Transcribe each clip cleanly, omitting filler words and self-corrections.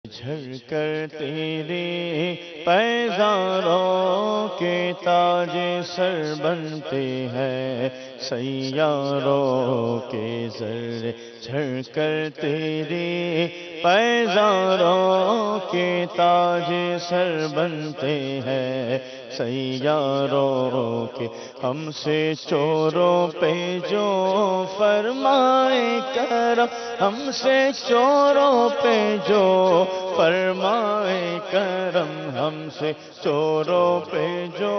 جھڑ کر تیرے پیزاروں کے تاج سر بنتے ہیں، سیاروں کے ذرے جھڑ کر تیرے پیزاروں کے تاج سر بنتے ہیں، سیاروں کے ہم سے چوروں پہ جو فرمائے کرم، ہم سے چوروں پہ جو فرمائے کرم، ہم سے چوروں پہ جو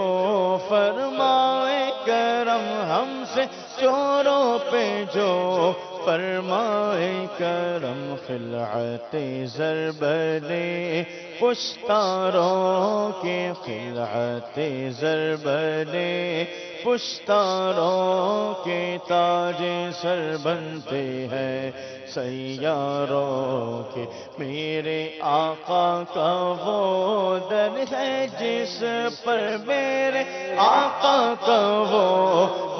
فرمائے کرم، ہم سے چوروں پہ جو فرمائے کرم، خلعت ضربنے پشتاروں کے، خلعت ضربنے پشتاروں کے تاج سر بنتے ہیں، سیاروں کے میرے آقا کا وہ در ہے جس پر، میرے آقا کا وہ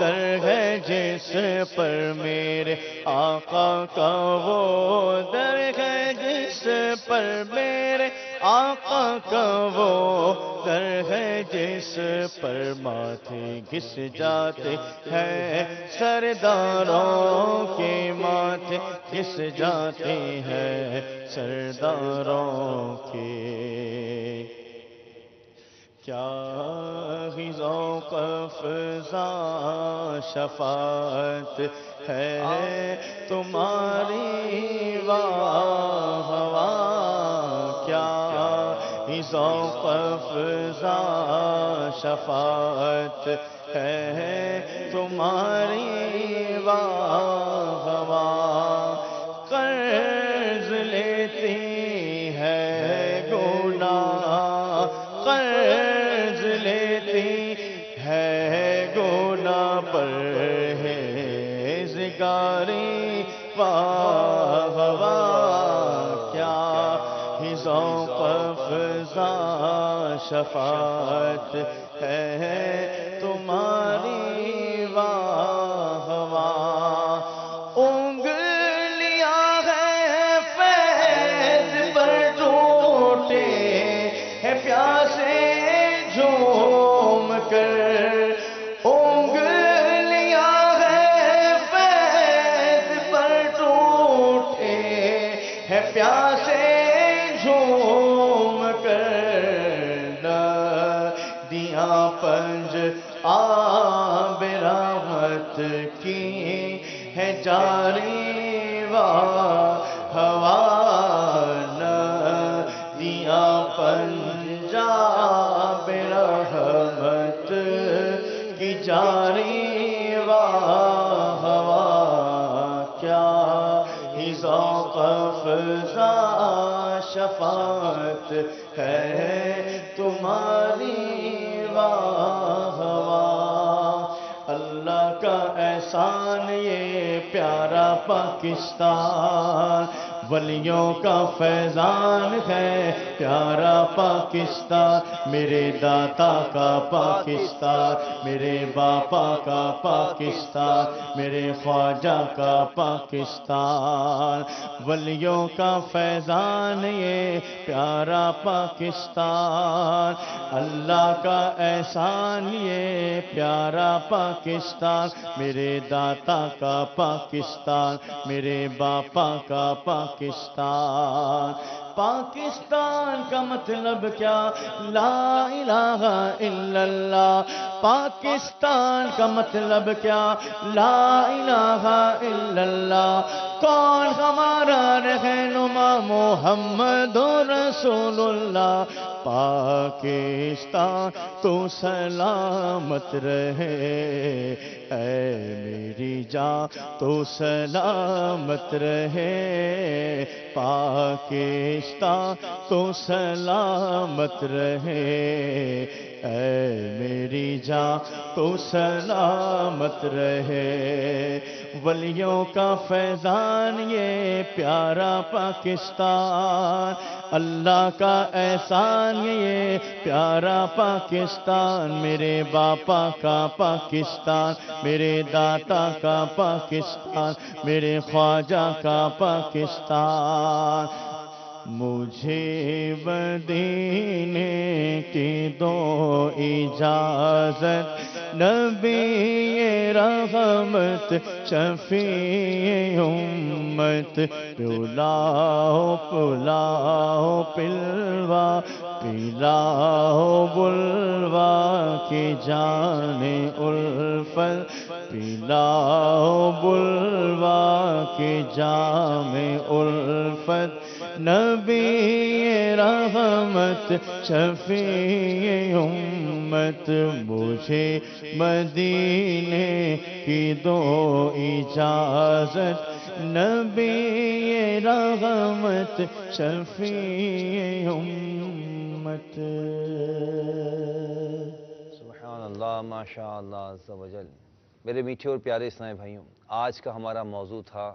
در ہے جس پر، میرے آقا کا وہ در ہے جس پر، میرے آقا کا وہ در ہے جس پر ماتھے گھس جاتے ہیں سرداروں کے، ماتھے گھس جاتے ہیں سرداروں کے۔ کیا ہی ذوق افزا شفاعت ہے تمہاری واہ واہ، کیا ہی ذوق افزا شفاعت ہے تمہاری واہ واہ، قرض لیتی ہے گناہ، قرض لیتی ہے گناہ، پرہیزگاری واہ واہ، کیا ہی ذوق افزا شفاعت ہے تمہاری واہ واہ، انگلیاں ہیں فیض پر ٹوٹے ہیں پیاسے جھوم کر، انگلیاں ہیں فیض پر ٹوٹے ہیں پیاسے جھوم کر، ندیاں پنج آب رحمت کی ہے جاری واہ واہ، ندیاں پنج آب رحمت کی جاری واہ واہ، کیا ہی ذوق افزا شفاعت ہے تمہاری واہ واہ، اللہ کا احسان یہ پیارا پاکستان، ولیوں کا فیضان ہے پیارا پاکستان، میرے داتا کا پاکستان، میرے باپا کا پاکستان، میرے خواجہ کا پاکستان، ولیوں کا فیضان یہ پیارا پاکستان، اللہ کا احسان یہ پیارا پاکستان، میرے داتا کا پاکستان، میرے باپا کا پاکستان، پاکستان کا مطلب کیا؟ لا الہ الا اللہ، پاکستان کا مطلب کیا؟ لا الہ الا اللہ، کون ہمارا رہنما؟ محمد رسول اللہ، پاکستان تو سلامت رہے، اے میری جان تو سلامت رہے، پاکستان تو سلامت رہے، اے میری جان تو سلامت رہے، ولیوں کا فیضان یہ پیارا پاکستان، اللہ کا احسان یہ پیارا پاکستان، میرے باپا کا پاکستان، میرے داتا کا پاکستان، میرے خواجہ کا پاکستان، مجھے مدینے کی دو اجازت، نبی رحمت شفیع امت، پلاؤ پلاؤ پلوا پلاؤ بلوا کی جان الفت، پلاؤ بلوا کی جام الفت، نبی رحمت شفیع امت، مجھے مدینے کی دو اجازت، نبی رحمت شفیع امت۔ سبحان اللہ، ماشاء اللہ عز و جل۔ میرے میٹھے اور پیارے اسلامی بھائیوں، آج کا ہمارا موضوع تھا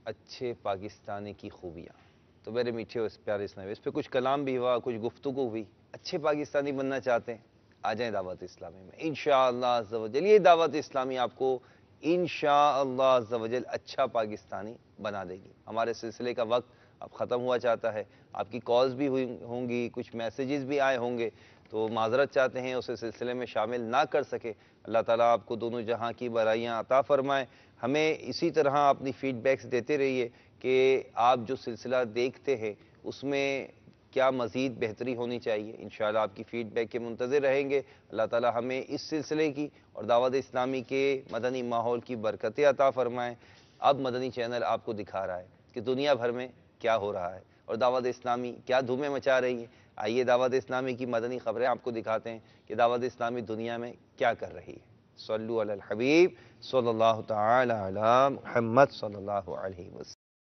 اچھے پاکستانی کی خوبیاں۔ تو میرے میٹھے اور پیارے اسلامی، اس پہ کچھ کلام بھی ہوا، کچھ گفتگو ہوئی۔ اچھے پاکستانی بننا چاہتے ہیں، آ جائیں دعوت اسلامی میں، انشاءاللہ عز و جل یہ دعوت اسلامی آپ کو انشاءاللہ عز و جل اچھا پاکستانی بنا دے گی۔ ہمارے سلسلے کا وقت اب ختم ہوا چاہتا ہے، آپ کی کالز بھی ہوں گی، کچھ میسیجز بھی آئے ہوں گے، تو معذرت چاہتے ہیں اسے سلسلے میں شامل نہ کر سکے۔ اللہ تعالیٰ آپ کو دونوں جہاں کی برائیاں عطا فرمائے۔ ہمیں اسی طرح اپنی فیڈ بیکس دیتے رہیے کہ آپ جو سلسلہ دیکھتے ہیں اس میں کیا مزید بہتری ہونی چاہیے۔ انشاءاللہ آپ کی فیڈ بیک کے منتظر رہیں گے۔ اللہ تعالیٰ ہمیں اس سلسلے کی اور دعوت اسلامی کے مدنی ماحول کی برکتیں عطا فرمائیں۔ اب مدنی چینل آپ کو دکھا رہا ہے کہ دنیا بھر میں کیا ہو رہا ہے اور دعوت اسلامی کیا دھومیں مچا رہی ہے۔ آئیے دعوت اسلامی کی مدنی خبریں آپ کو دکھاتے ہیں کہ دعوت اسلامی دنیا میں کیا کر رہی ہے۔ صلو علی الحبیب صلی اللہ تعالی علی محمد صلی اللہ علیہ وسلم۔